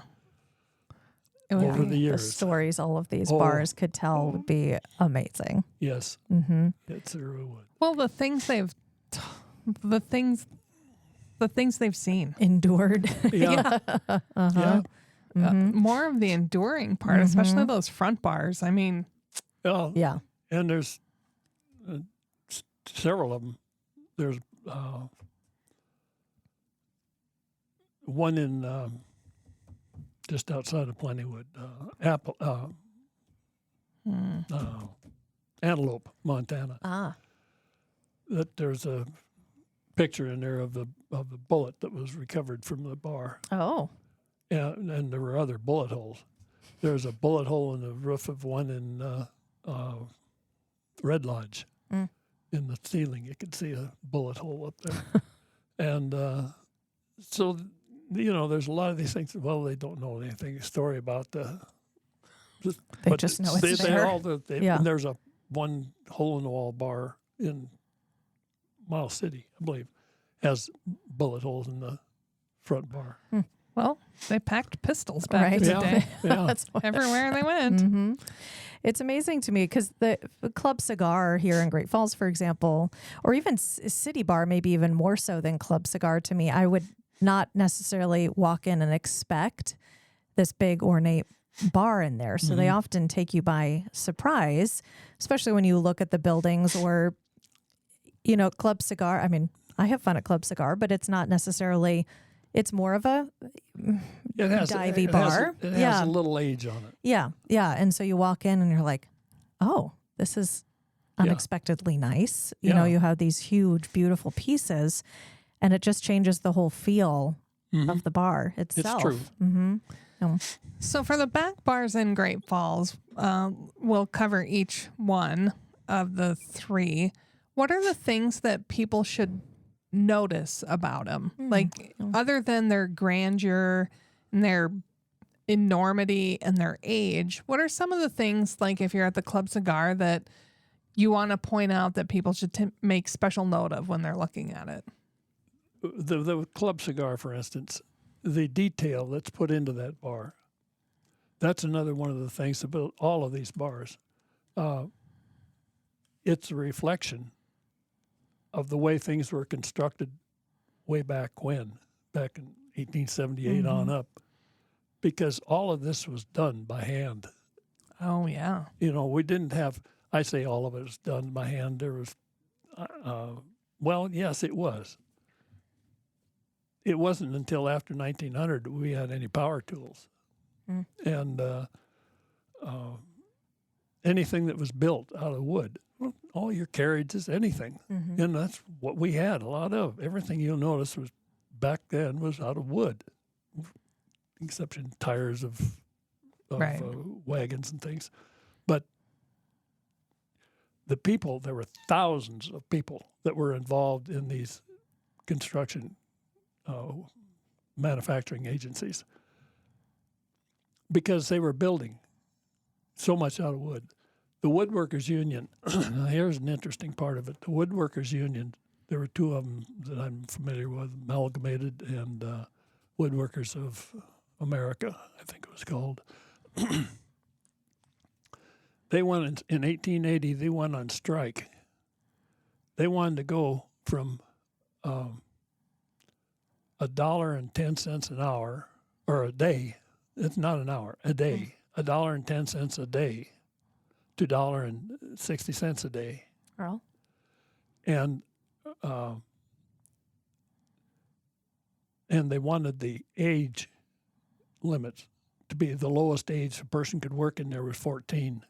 It would over be- the years. The stories all of these bars could tell would be amazing. Yes, Mm-hmm. it certainly would. Well, the things they've seen. Endured. Yeah, yeah. More of the enduring part, especially those front bars. I mean, Well, Yeah. and there's several of them. There's one in just outside of Plentywood, Antelope, Montana. Ah. That there's a picture in there of the bullet that was recovered from the bar, Oh. and there were other bullet holes. There's a bullet hole in the roof of one in Red Lodge. In the ceiling, you could see a bullet hole up there. And so, there's a lot of these things. Well, they don't know anything story about the. They just know it's there. And there's one hole in the wall bar in Miles City, I believe, has bullet holes in the front bar. well, they packed pistols back in Right. the day. Yeah. That's what- Everywhere they went. Mm-hmm. It's amazing to me because the Club Cigar here in Great Falls, for example, or even City Bar, maybe even more so than Club Cigar to me, I would not necessarily walk in and expect this big ornate bar in there. So they often take you by surprise, especially when you look at the buildings or, Club Cigar. I mean, I have fun at Club Cigar, but it's not necessarily, it's more of a divey bar. It has a little age on it. Yeah, yeah. And so you walk in and you're like, oh, this is unexpectedly nice. You know, you have these huge, beautiful pieces, and it just changes the whole feel of the bar itself. It's true. So for the back bars in Great Falls, we'll cover each one of the three. What are the things that people should notice about them? Like, other than their grandeur and their enormity and their age, what are some of the things, like if you're at the Club Cigar, that you want to point out that people should make special note of when they're looking at it? The Club Cigar, for instance, the detail that's put into that bar, that's another one of the things about all of these bars. It's a reflection of the way things were constructed way back in 1878 on up, because all of this was done by hand. Oh, yeah. You know, we didn't have, I say all of it was done by hand. There was, well, yes, it was. It wasn't until after 1900 that we had any power tools. And anything that was built out of wood, all your carriages, anything. And that's what we had a lot of. Everything you'll notice was back then was out of wood, exception tires of Right. Wagons and things. But the people, there were thousands of people that were involved in these construction manufacturing agencies because they were building so much out of wood. The Woodworkers Union, here's an interesting part of it. The Woodworkers Union, there were two of them that I'm familiar with, Amalgamated and Woodworkers of America, I think it was called. They went in 1880, they went on strike. They wanted to go from $1.10 an hour, or a day. It's not an hour, a day. $1.10 a day to $1.60 a day. Earl? And they wanted the age limits to be the lowest age a person could work in there was 14.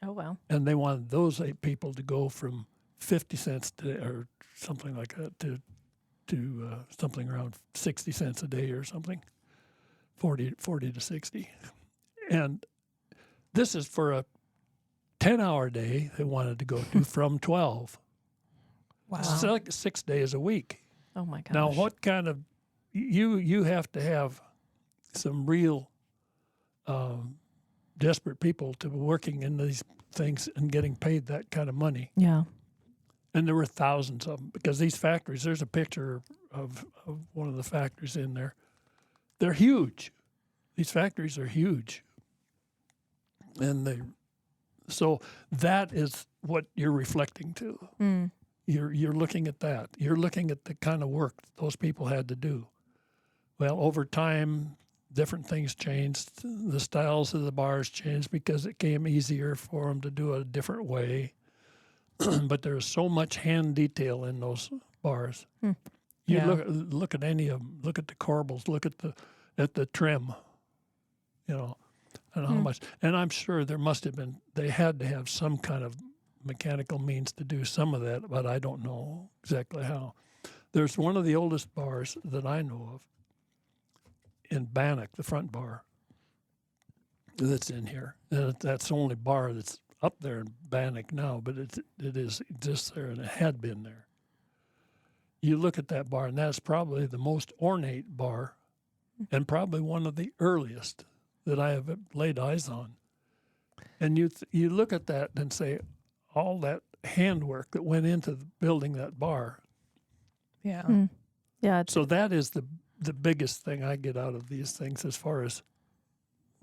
Oh, wow. And they wanted those 8 people to go from 50 cents or something like that to something around 60 cents a day or something, 40 to 60. And this is for a 10-hour day they wanted to go to from 12. Wow. So like 6 days a week. Oh, my gosh. Now, what kind of, you have to have some real desperate people to be working in these things and getting paid that kind of money. Yeah. And there were thousands of them because these factories, there's a picture of one of the factories in there. They're huge. These factories are huge. And so that is what you're reflecting to. You're looking at that. You're looking at the kind of work those people had to do. Well, over time, different things changed. The styles of the bars changed because it became easier for them to do it a different way. But there's so much hand detail in those bars. You look at any of them. Look at the corbels. Look at the trim. You know, and how much. And I'm sure there must have been. They had to have some kind of mechanical means to do some of that, but I don't know exactly how. There's one of the oldest bars that I know of in Bannock, the front bar that's in here. And that's the only bar that's up there in Bannock now, but it exists there, and it had been there. You look at that bar, and that's probably the most ornate bar and probably one of the earliest that I have laid eyes on. And you look at that and say, all that handwork that went into building that bar. Yeah. Yeah. So that is the biggest thing I get out of these things as far as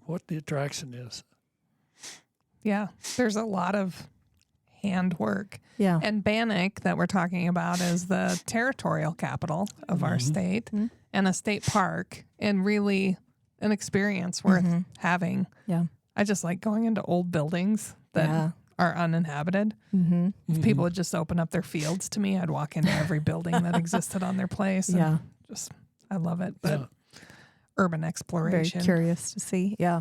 what the attraction is. Yeah. There's a lot of handwork. Yeah. And Bannock that we're talking about is the territorial capital of our state and a state park, and really an experience worth having. Yeah. I just like going into old buildings that are uninhabited. If people would just open up their fields to me, I'd walk into every building that existed on their place. And I love it. But urban exploration. Very curious to see. Yeah.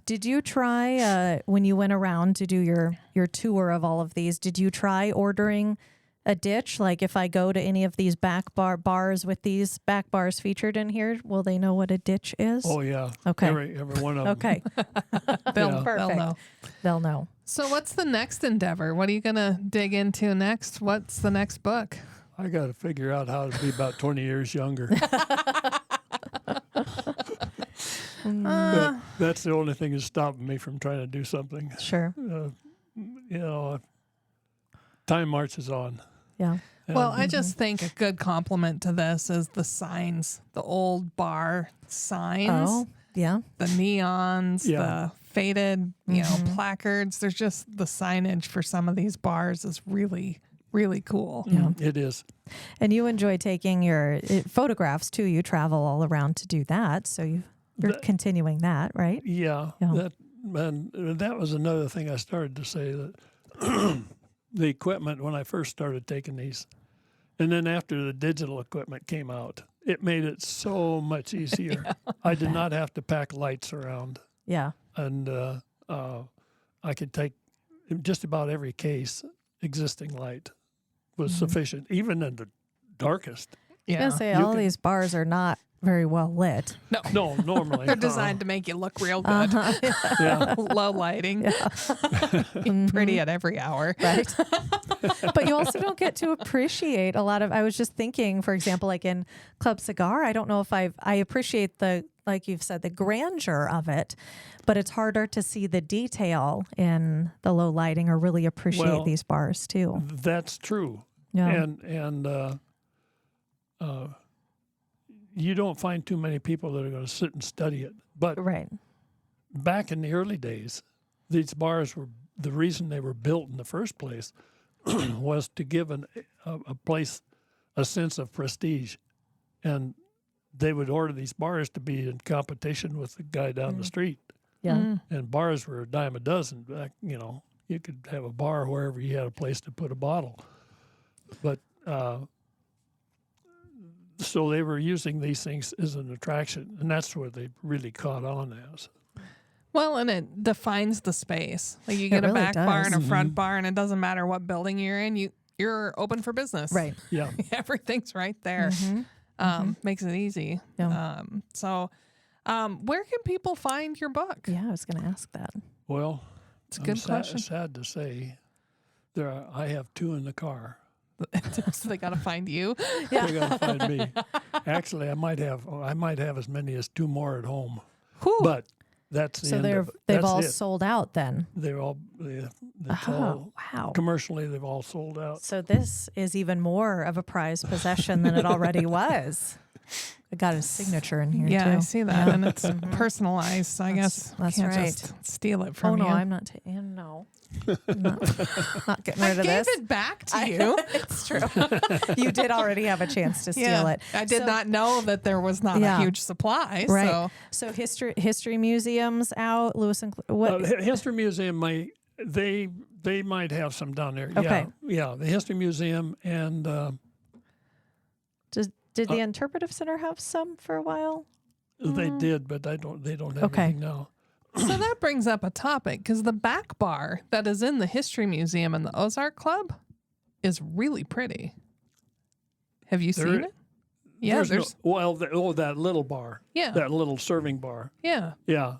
Did you try, when you went around to do your tour of all of these, did you try ordering a ditch? Like if I go to any of these bars with these back bars featured in here, will they know what a ditch is? Oh, yeah. Okay. Every one of them. Okay. They'll Perfect. know. They'll know. So what's the next endeavor? What are you going to dig into next? What's the next book? I got to figure out how to be about 20 years younger. That's the only thing that's stopping me from trying to do something. Sure. Time marches on. Yeah. Well, I just think a good compliment to this is the signs, the old bar signs. Oh, yeah. The neons, Yeah. the faded, placards. There's just the signage for some of these bars is really really cool. Yeah. It is. And you enjoy taking your photographs too. You travel all around to do that. So you're continuing that, right? Yeah. Yeah. That was another thing I started to say, that the equipment, when I first started taking these, and then after the digital equipment came out, it made it so much easier. I did not have to pack lights around. Yeah. And I could take just about every case. Existing light was sufficient, even in the darkest. I was Yeah. going to say, all these bars are not very well lit. No, normally. They're designed to make you look real good. Yeah. Low lighting. Pretty at every hour. Right. But you also don't get to appreciate a lot of, I was just thinking, for example, like in Club Cigar, I don't know if I appreciate the, like you've said, the grandeur of it, but it's harder to see the detail in the low lighting or really appreciate these bars too. That's true. Yeah. And you don't find too many people that are going to sit and study it. But Right. back in the early days, these bars were, the reason they were built in the first place was to give a place a sense of prestige. And they would order these bars to be in competition with the guy down the street. Yeah. And bars were a dime a dozen. Back, you could have a bar wherever you had a place to put a bottle. But so they were using these things as an attraction, and that's where they really caught on as. Well, and it defines the space. Like you get a really back bar does. and a front bar, and it doesn't matter what building you're in. You're open for business. Right. Yeah. Everything's right there. Makes it easy. Yeah. Where can people find your book? Yeah, I was going to ask that. Well, It's a good question. Sad to say, I have two in the car. So they got to find you. They got to find me. Actually, I might have as many as two more at home. Whew. But that's the So end of it. they've That's all it. sold out then. They're all, that's Oh, all wow. commercially. They've all sold out. So this is even more of a prized possession than it already was. I got his signature in here Yeah, too. I see that, and it's personalized. So I guess That's can't right. just steal it Oh from no, you. I'm not taking. No, not getting I rid of gave this. it back to you. It's true. You did already have a chance to steal Yeah. it. I did So- not know that there was not Yeah. a huge supply. Right. So So history museums out. Lewis and what? History Museum they might have some down there. Okay. Yeah. The History Museum and Did the Interpretive Center have some for a while? they did, but they don't have Okay. anything now. So that brings up a topic because the back bar that is in the History Museum and the Ozark Club is really pretty. Have you seen it? Yeah, there's that little bar. Yeah. That little serving bar. yeah. Yeah.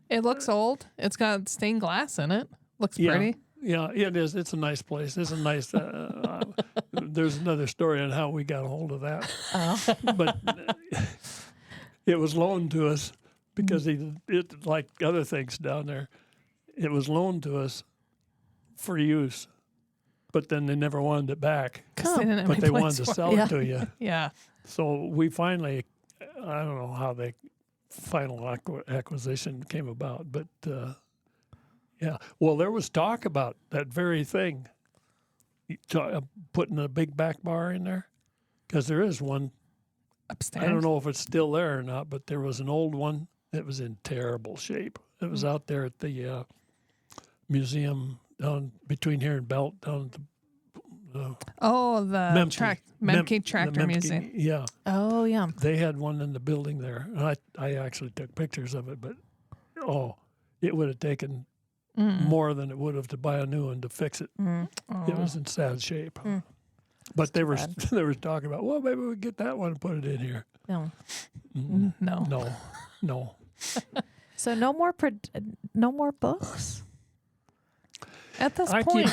It looks old. It's got stained glass in it. Looks Yeah. pretty. Yeah, it is. It's a nice place. It's a nice. There's another story on how we got a hold of that, but it was loaned to us because it like other things down there, it was loaned to us for use, but then they never wanted it back. 'Cause they didn't have But any they place wanted to for it. sell it to you. Yeah. So we finally, I don't know how the final acquisition came about, but yeah. Well, there was talk about that very thing, putting a big back bar in there, because there is one. Upstairs. I don't know if it's still there or not, but there was an old one that was in terrible shape. It was out there at the museum down between here and Belt, down at the Oh, the Memke. Memke Tractor Memke, Museum. Yeah, Oh yeah. they had one in the building there, and I actually took pictures of it, but it would have taken more than it would have to buy a new one to fix it. It was in sad shape. But they were talking about, well, maybe we get that one and put it in here. No. No. So no more books. At this I point.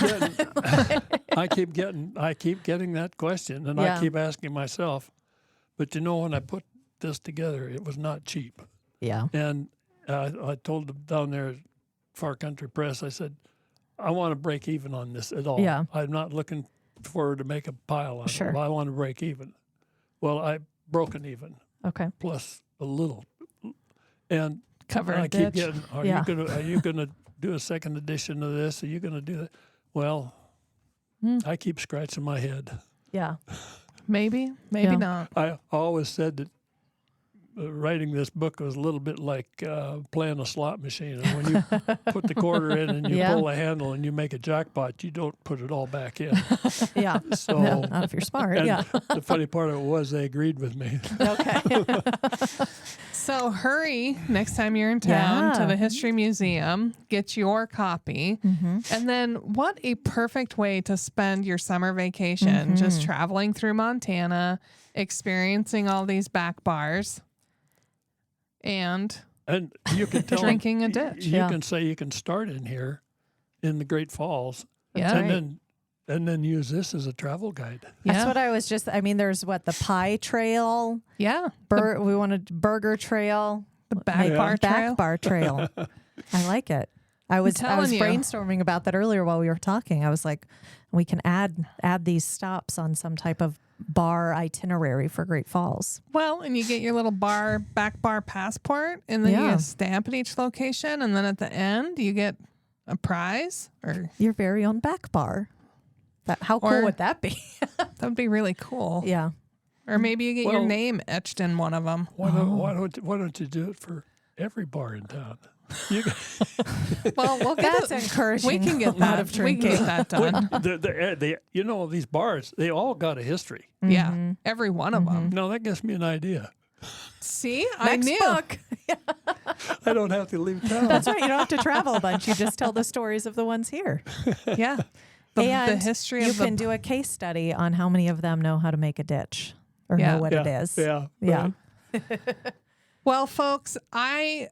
keep getting that question, and Yeah. I keep asking myself. But when I put this together, it was not cheap. Yeah. And I told them down there at Far Country Press, I said, I want to break even on this at all. Yeah. I'm not looking for to make a pile on Sure. it. I want to break even. Well, I've broken even, Okay. plus a little. And Cover I a keep ditch. getting, are you gonna do a second edition of this? Are you gonna do that? Well, I keep scratching my head. Yeah. Maybe Yeah. not. I always said that writing this book was a little bit like playing a slot machine. And when you put the quarter in and you Yeah. pull the handle and you make a jackpot, you don't put it all back in. Yeah. So, No, not if you're smart. and Yeah. the funny part of it was they agreed with me. Okay. So hurry next time you're in town to Yeah. the History Museum, get your copy. And then what a perfect way to spend your summer vacation, just traveling through Montana, experiencing all these back bars and you can tell drinking them, a ditch. You Yeah. can say you can start in here in the Great Falls Yeah. and then use this as a travel guide. That's Yeah. what I was just, I mean, there's the pie trail, Yeah. we wanted burger trail, The back bar trail. back bar trail. I like it. I was telling you. brainstorming about that earlier while we were talking. I was like, we can add these stops on some type of bar itinerary for Great Falls. Well, and you get your little back bar passport, and then you Yeah. get a stamp at each location, and then at the end you get a prize. Or Your very own back bar. How cool Or- would that be? that would be really cool. Yeah. Or maybe you get your Well- name etched in one of them. Why don't you do it for every bar in town? You, Well, we'll get That's it. encouraging. We can get a lot that. of We can drinking. get that done. these bars, they all got a history. Yeah, every one of them. Now that gives me an idea. See, I Next knew. book. I don't have to leave town. That's right. You don't have to travel a bunch. You just tell the stories of the ones here. Yeah, the And history you of the. can do a case study on how many of them know how to make a ditch or Yeah. know what it is. Yeah. Yeah. Well, folks, I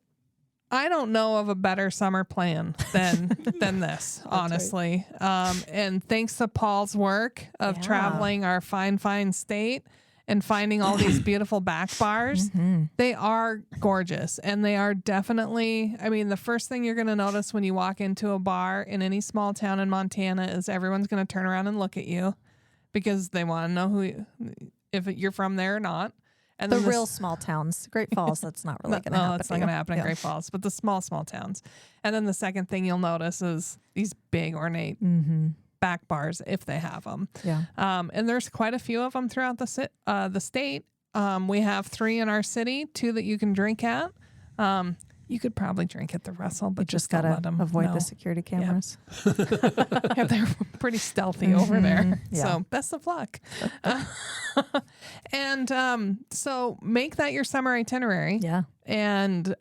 don't know of a better summer plan than this, honestly. And thanks to Paul's work of Yeah. traveling our fine state and finding all these beautiful back bars, they are gorgeous. And they are definitely, I mean, the first thing you're going to notice when you walk into a bar in any small town in Montana is everyone's going to turn around and look at you because they want to know if you're from there or not. And The then real small towns. Great Falls, that's not really going to no, happen. it's not going to happen in Great Falls, but the small towns. And then the second thing you'll notice is these big ornate back bars if they have them. Yeah. And there's quite a few of them throughout the state. We have 3 in our city, 2 that you can drink at. You could probably drink at the Russell, but Just don't got let them to avoid know. the security cameras. Yeah, they're pretty stealthy over there. Yeah. So best of luck. And so make that your summer itinerary. Yeah. And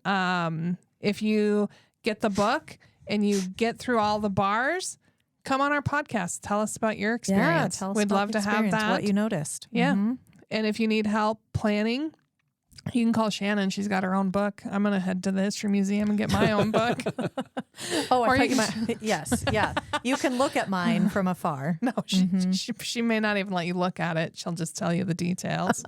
if you get the book and you get through all the bars, come on our podcast. Tell us about your Yeah. experience. Tell us We'd about love the to have experience, that. what you noticed. Yeah. Mhm. And if you need help planning, you can call Shannon. She's got her own book. I'm going to head to the History Museum and get my own book. Oh, Or I thought you you might. Yes. Yeah. You can look at mine from afar. No, she may not even let you look at it. She'll just tell you the details.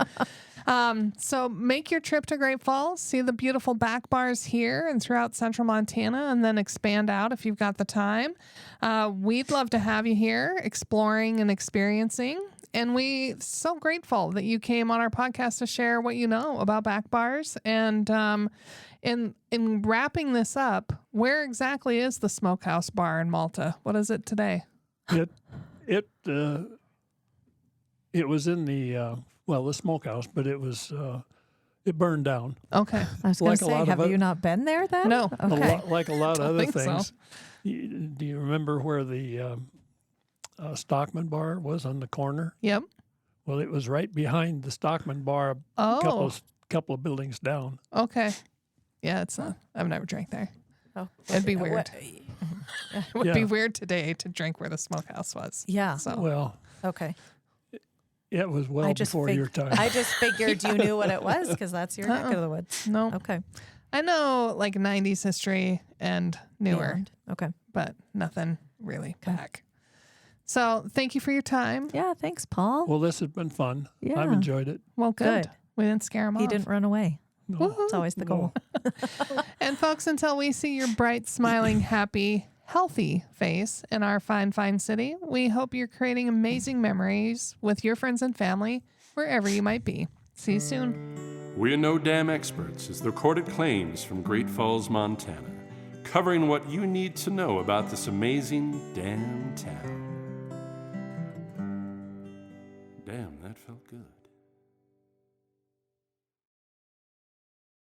So make your trip to Great Falls, see the beautiful back bars here and throughout central Montana, and then expand out if you've got the time. We'd love to have you here exploring and experiencing. And we're so grateful that you came on our podcast to share what you know about back bars. And in wrapping this up, where exactly is the Smokehouse Bar in Malta? What is it today? It was in the the smokehouse, but it burned down. Okay. I was going Like to a say, lot of have it- you not been there then? No. Okay. Like a lot of other think so. things. Do you remember where the Stockman Bar was on the corner? Yep. Well, it was right behind the Stockman Bar, Oh. couple of buildings down. Okay. Yeah, it's not. I've never drank there. Oh, It'd be what- weird. It would be Yeah. weird today to drink where the smokehouse was. Yeah. So Well, Okay. it was well I just before your time. I just figured you knew what it was because that's your neck of the woods. no, Okay. I know like 90s history and newer, And- Okay. but nothing really back. So thank you for your time. Yeah. Thanks, Paul. Well, this has been fun. Yeah. I've enjoyed it. Well, good. Good. We didn't scare him He off. didn't run away. No. It's always the goal. And folks, until we see your bright, smiling, happy, healthy face in our fine city, we hope you're creating amazing memories with your friends and family wherever you might be. See you soon. We're No Dam Experts is the recorded claims from Great Falls, Montana, covering what you need to know about this amazing damn town.